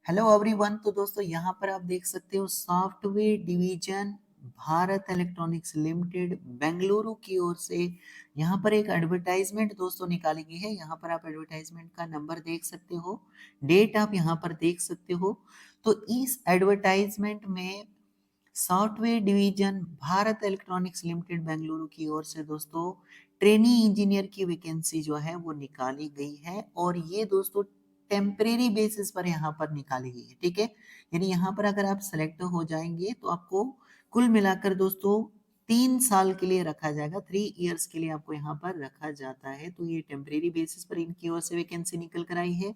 Hello everyone. तो दोस्तों यहाँ पर आप देख सकते हो software division Bharat electronics limited Bengaluru की ओर से यहाँ पर एक एडवर्टाइजमेंट दोस्तों निकाली गई है। यहाँ पर आप एडवर्टाइजमेंट का नंबर देख सकते हो, डेट आप यहाँ पर देख सकते हो। तो इस एडवर्टाइजमेंट में software division Bharat electronics limited Bengaluru की ओर से दोस्तों ट्रेनी इंजीनियर की वैकेंसी जो है वो निकाली गई है, और ये दोस्तों टेम्परेरी बेसिस पर यहाँ पर निकाली गई है। ठीक है, यानी यहाँ पर अगर आप सेलेक्ट हो जाएंगे तो आपको कुल मिलाकर दोस्तों 3 साल के लिए रखा जाएगा, 3 इयर्स के लिए आपको यहाँ पर रखा जाता है। तो ये टेम्परेरी बेसिस पर इनकी ओर से वैकेंसी निकल कर आई है।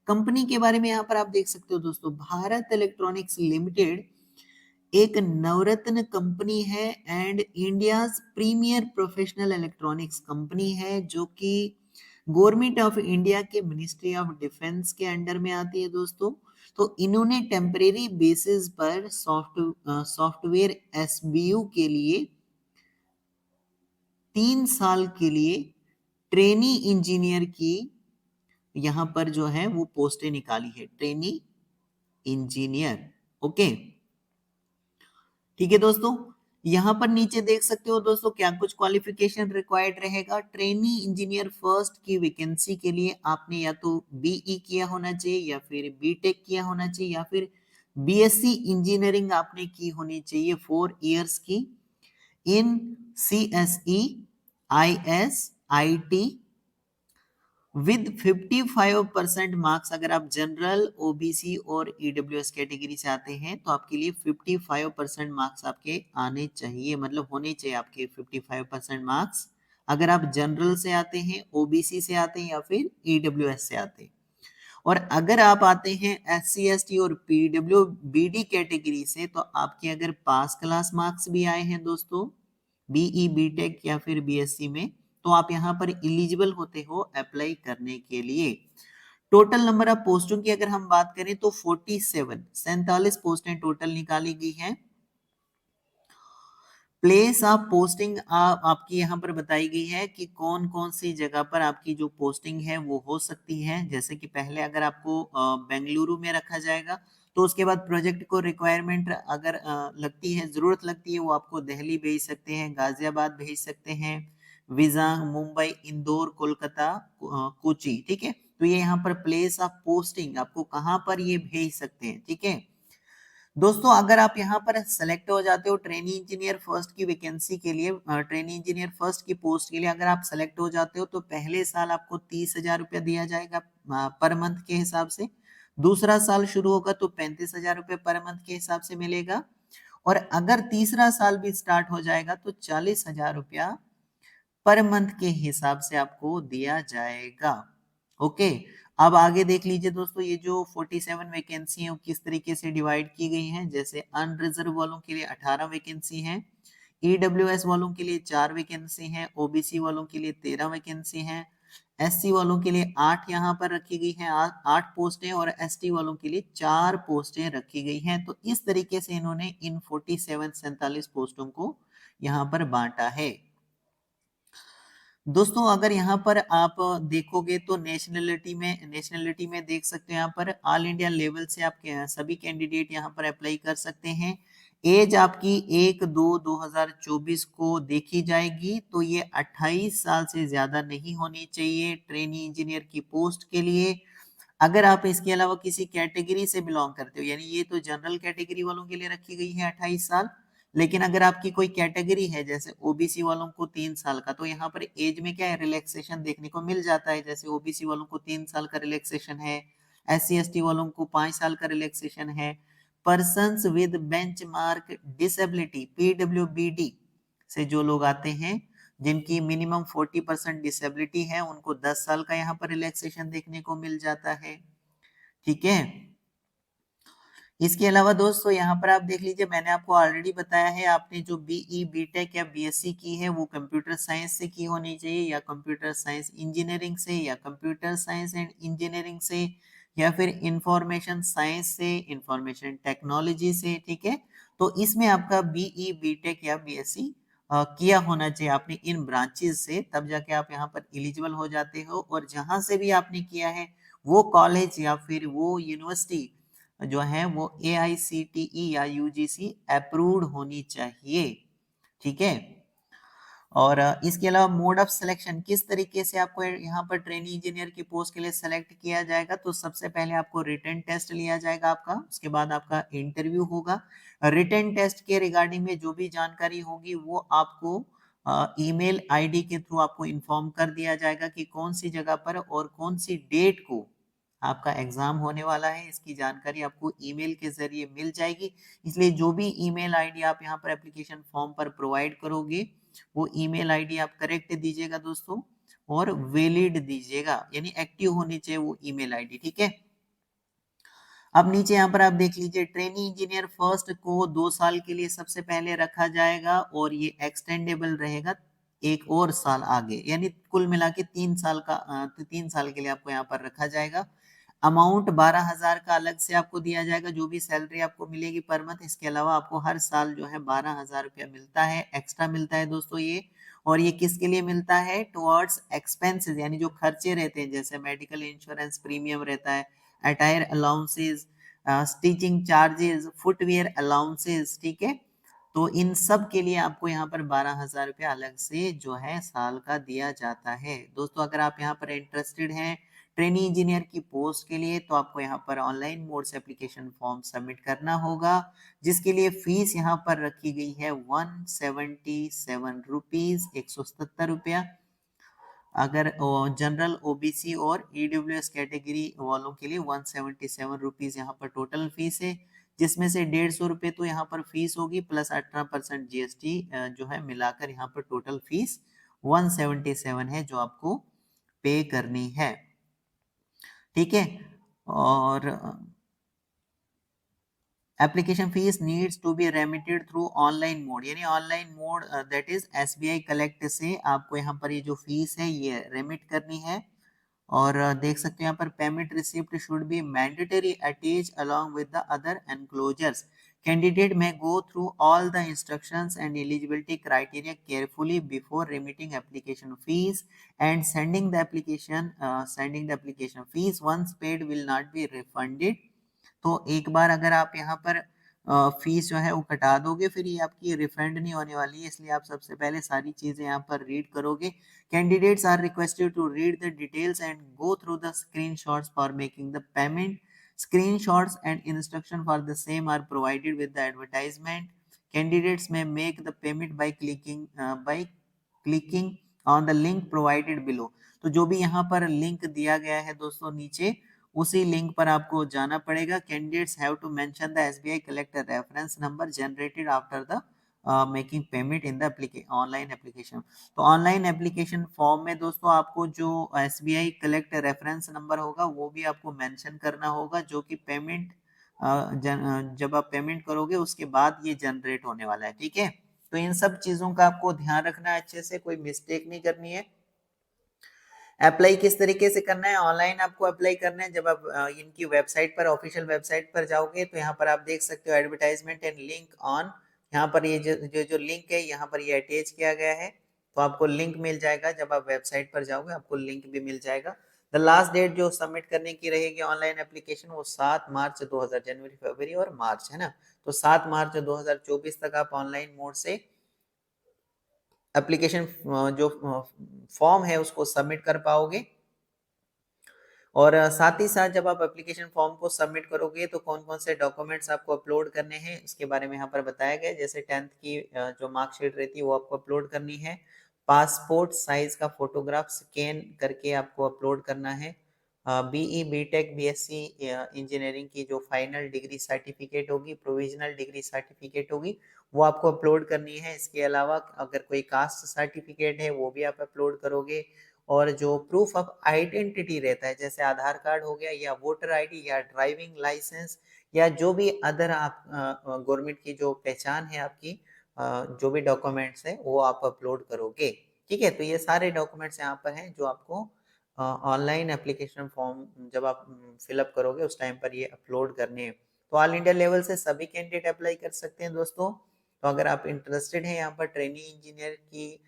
कंपनी के बारे में यहाँ पर आप देख सकते हो दोस्तों, भारत इलेक्ट्रॉनिक्स लिमिटेड एक नवरत्न कंपनी है and India's premier professional electronics company है, जो कि गवर्नमेंट ऑफ इंडिया के मिनिस्ट्री ऑफ डिफेंस के अंडर में आती है दोस्तों। तो इन्होंने टेम्परेरी बेसिस पर सॉफ्टवेयर एसबीयू के लिए 3 साल के लिए ट्रेनी इंजीनियर की यहाँ पर जो है वो पोस्टें निकाली है, ट्रेनी इंजीनियर। ओके, ठीक है दोस्तों। यहाँ पर नीचे देख सकते हो दोस्तों क्या कुछ क्वालिफिकेशन रिक्वायर्ड रहेगा। ट्रेनी इंजीनियर फर्स्ट की वैकेंसी के लिए आपने या तो बीई किया होना चाहिए, या फिर बीटेक किया होना चाहिए, या फिर बीएससी इंजीनियरिंग आपने की होनी चाहिए 4 इयर्स की in CSE IS IT with 55% marks. अगर आप जनरल ओबीसी और ईडब्ल्यूएस कैटेगरी से आते हैं तो आपके लिए 55% मार्क्स आपके आने चाहिए, मतलब होने चाहिए आपके 55% मार्क्स। अगर आप जनरल से आते हैं, ओबीसी से आते हैं, या फिर ईडब्ल्यूएस से आते हैं। और अगर आप आते हैं एससी एसटी और पीडब्ल्यू बीडी कैटेगरी से, तो आपके अगर पास क्लास मार्क्स भी आए हैं दोस्तों बीई बीटेक या फिर बीएससी में, तो आप यहाँ पर इलिजिबल होते हो अप्लाई करने के लिए। टोटल नंबर ऑफ पोस्टों की अगर हम बात करें तो 47 पोस्टें टोटल निकाली गई हैं। प्लेस ऑफ पोस्टिंग आपकी यहाँ पर बताई गई है कि कौन कौन सी जगह पर आपकी जो पोस्टिंग है वो हो सकती है। जैसे कि पहले अगर आपको बेंगलुरु में रखा जाएगा, तो उसके बाद प्रोजेक्ट को रिक्वायरमेंट अगर लगती है, जरूरत लगती है, वो आपको दिल्ली भेज सकते हैं, गाजियाबाद भेज सकते हैं, विजांग, मुंबई, इंदौर, कोलकाता, कोची। ठीक है, तो ये यहाँ पर प्लेस ऑफ पोस्टिंग आपको कहाँ पर ये भेज सकते हैं। ठीक है दोस्तों, अगर आप यहाँ पर सेलेक्ट हो जाते हो ट्रेनी इंजीनियर फर्स्ट की वैकेंसी के लिए, ट्रेनी इंजीनियर फर्स्ट की पोस्ट के लिए अगर आप सेलेक्ट हो जाते हो, तो पहले साल आपको 30,000 रुपया दिया जाएगा पर मंथ के हिसाब से। दूसरा साल शुरू होगा तो 35,000 रुपये पर मंथ के हिसाब से मिलेगा। और अगर तीसरा साल भी स्टार्ट हो जाएगा तो 40,000 रुपया पर मंथ के हिसाब से आपको दिया जाएगा। ओके, अब आगे देख लीजिए दोस्तों, ये जो 47 वैकेंसी है वो किस तरीके से डिवाइड की गई हैं। जैसे अनरिजर्व वालों के लिए 18 वैकेंसी हैं, ईडब्ल्यूएस वालों के लिए 4 वैकेंसी हैं, ओबीसी वालों के लिए 13 वैकेंसी हैं, एससी वालों के लिए 8 यहाँ पर रखी गई हैं, 8 पोस्टें, और एसटी वालों के लिए 4 पोस्टें रखी गई हैं। तो इस तरीके से इन्होंने इन 47 पोस्टों को यहाँ पर बांटा है। दोस्तों, अगर यहाँ पर आप देखोगे तो नेशनलिटी में देख सकते हो, यहाँ पर ऑल इंडिया लेवल से आप सभी कैंडिडेट यहाँ पर अप्लाई कर सकते हैं। एज आपकी 1/2/2024 को देखी जाएगी, तो ये 28 साल से ज्यादा नहीं होनी चाहिए ट्रेनी इंजीनियर की पोस्ट के लिए। अगर आप इसके अलावा किसी कैटेगरी से बिलोंग करते हो, यानी ये तो जनरल कैटेगरी वालों के लिए रखी गई है 28 साल, लेकिन अगर आपकी कोई कैटेगरी है जैसे ओबीसी वालों को 3 साल का, तो यहाँ पर एज में क्या है, रिलैक्सेशन देखने को मिल जाता है। जैसे ओबीसी वालों को 3 साल का रिलैक्सेशन है, एससी एसटी वालों को 5 साल का रिलैक्सेशन है। Persons with benchmark disability PWBD से जो लोग आते हैं, जिनकी मिनिमम 40% डिसेबिलिटी है, उनको 10 साल का यहाँ पर रिलैक्सेशन देखने को मिल जाता है। ठीक है, इसके अलावा दोस्तों यहाँ पर आप देख लीजिए, मैंने आपको ऑलरेडी बताया है, आपने जो बीई बीटेक या बीएससी की है वो कंप्यूटर साइंस से की होनी चाहिए, या कंप्यूटर साइंस इंजीनियरिंग से, या कंप्यूटर साइंस एंड इंजीनियरिंग से, या फिर इंफॉर्मेशन साइंस से, इंफॉर्मेशन टेक्नोलॉजी से। ठीक है, तो इसमें आपका बीई बीटेक या बीएससी किया होना चाहिए आपने इन ब्रांचेस से, तब जाके आप यहाँ पर एलिजिबल हो जाते हो। और जहां से भी आपने किया है वो कॉलेज या फिर वो यूनिवर्सिटी जो है वो AICTE या UGC अप्रूव्ड होनी चाहिए। ठीक है। और इसके अलावा मोड ऑफ सिलेक्शन, किस तरीके से आपको यहाँ पर ट्रेनी इंजीनियर की पोस्ट के लिए सेलेक्ट किया जाएगा, तो सबसे पहले आपको रिटन टेस्ट लिया जाएगा आपका, उसके बाद आपका इंटरव्यू होगा। रिटन टेस्ट के रिगार्डिंग में जो भी जानकारी होगी वो आपको ईमेल आईडी के थ्रू आपको इन्फॉर्म कर दिया जाएगा कि कौन सी जगह पर और कौन सी डेट को आपका एग्जाम होने वाला है। इसकी जानकारी आपको ईमेल के जरिए मिल जाएगी। इसलिए जो भी ईमेल आईडी आप यहाँ पर एप्लीकेशन फॉर्म पर प्रोवाइड करोगे वो ईमेल आईडी आप करेक्ट दीजिएगा दोस्तों, और वैलिड दीजिएगा, यानी एक्टिव होनी चाहिए वो ईमेल आईडी। ठीक है। अब नीचे यहाँ पर आप देख लीजिए, ट्रेनी इंजीनियर फर्स्ट को 2 साल के लिए सबसे पहले रखा जाएगा और ये एक्सटेंडेबल रहेगा एक और साल आगे, यानी कुल मिला के 3 साल का 3 साल के लिए आपको यहाँ पर रखा जाएगा। अमाउंट 12,000 का अलग से आपको दिया जाएगा, जो भी सैलरी आपको मिलेगी पर मंथ। इसके अलावा आपको हर साल जो है 12,000 रुपया मिलता है, एक्स्ट्रा मिलता है दोस्तों ये। और ये किसके लिए मिलता है, टुवर्ड्स एक्सपेंसेस, यानी जो खर्चे रहते हैं जैसे मेडिकल इंश्योरेंस प्रीमियम रहता है, attire allowances, stitching charges, footwear allowances. ठीक है। तो इन सब के लिए आपको यहाँ पर 12,000 रुपया अलग से जो है साल का दिया जाता है। दोस्तों अगर आप यहाँ पर इंटरेस्टेड हैं ट्रेनी इंजीनियर की पोस्ट के लिए, तो आपको यहाँ पर ऑनलाइन मोड से एप्लीकेशन फॉर्म सबमिट करना होगा, जिसके लिए फीस यहाँ पर रखी गई है 177 रुपीज, 177 रुपया। अगर जनरल ओबीसी और ईडब्ल्यूएस कैटेगरी वालों के लिए 177 रुपीज यहाँ पर टोटल फीस है, जिसमें से 150 रुपये तो यहाँ पर फीस होगी प्लस 18% जीएसटी जो है मिलाकर यहाँ पर टोटल फीस 177 है जो आपको पे करनी है। ठीक है। और application fees needs to be remitted through online mode, यानी online mode that is SBI collect से आपको यहाँ पर ये जो फीस है ये रेमिट करनी है। और देख सकते हैं यहाँ पर payment receipt should be mandatory attach along with the other enclosures. Candidate may go through all the instructions and eligibility criteria carefully before remitting application fees and sending the application fees once paid will not be refunded। तो एक बार अगर आप यहाँ पर fees जो है वो कटा दोगे फिर ये आपकी रिफंड नहीं होने वाली है, इसलिए आप सबसे पहले सारी चीजें यहाँ पर रीड करोगे। Candidates are requested to read the details and go through the screenshots for making the payment. Screenshots and instruction for the same are provided with the advertisement. Candidates may make the payment by clicking on the link provided below। तो जो भी यहाँ पर link दिया गया है दोस्तों नीचे, उसी लिंक पर आपको जाना पड़ेगा। Candidates have to mention the SBI collector reference number generated after the making payment in the online application. तो ऑनलाइन एप्लीकेशन फॉर्म में दोस्तों आपको जो एसबीआई कलेक्ट रेफरेंस नंबर होगा वो भी आपको मेंशन करना होगा, जो कि पेमेंट जब आप पेमेंट करोगे उसके बाद ये जनरेट होने वाला है। ठीक है। तो इन सब चीजों का आपको ध्यान रखना है, अच्छे से कोई मिस्टेक नहीं करनी है। अप्लाई किस तरीके से करना है, ऑनलाइन आपको अप्लाई करना है। जब आप इनकी वेबसाइट पर, ऑफिशियल वेबसाइट पर जाओगे तो यहाँ पर आप देख सकते हो एडवर्टाइजमेंट एंड लिंक ऑन। यहाँ पर ये जो लिंक है यहाँ पर ये अटैच किया गया है, तो आपको लिंक मिल जाएगा। जब आप वेबसाइट पर जाओगे आपको लिंक भी मिल जाएगा। द लास्ट डेट जो सबमिट करने की रहेगी ऑनलाइन एप्लीकेशन वो 7 मार्च 2000, जनवरी फरवरी और मार्च है ना, तो 7 मार्च 2024 तक आप ऑनलाइन मोड से एप्लीकेशन जो फॉर्म है उसको सबमिट कर पाओगे। और साथ ही साथ जब आप एप्लीकेशन फॉर्म को सबमिट करोगे तो कौन कौन से डॉक्यूमेंट्स आपको अपलोड करने हैं इसके बारे में यहाँ पर बताया गया है। जैसे 10th की जो मार्कशीट रहती है वो आपको अपलोड करनी है। पासपोर्ट साइज का फोटोग्राफ स्कैन करके आपको अपलोड करना है। बीई बीटेक बीएससी इंजीनियरिंग की जो फाइनल डिग्री सर्टिफिकेट होगी, प्रोविजनल डिग्री सर्टिफिकेट होगी, वो आपको अपलोड करनी है। इसके अलावा अगर कोई कास्ट सर्टिफिकेट है वो भी आप अपलोड करोगे। और जो प्रूफ ऑफ आइडेंटिटी रहता है जैसे आधार कार्ड हो गया या वोटर आईडी या ड्राइविंग लाइसेंस या जो भी अदर आप गवर्नमेंट की जो पहचान है आपकी, जो भी डॉक्यूमेंट्स है वो आप अपलोड करोगे। ठीक है। तो ये सारे डॉक्यूमेंट्स यहाँ पर हैं जो आपको ऑनलाइन एप्लीकेशन फॉर्म जब आप फिलअप करोगे उस टाइम पर ये अपलोड करने हैं। तो ऑल इंडिया लेवल से सभी कैंडिडेट अप्लाई कर सकते हैं दोस्तों। तो अगर आप इंटरेस्टेड हैं यहाँ पर ट्रेनिंग इंजीनियर की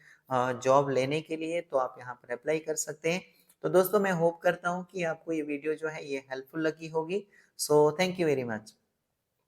जॉब लेने के लिए तो आप यहाँ पर अप्लाई कर सकते हैं। तो दोस्तों मैं होप करता हूँ कि आपको ये वीडियो जो है ये हेल्पफुल लगी होगी। So thank you very much.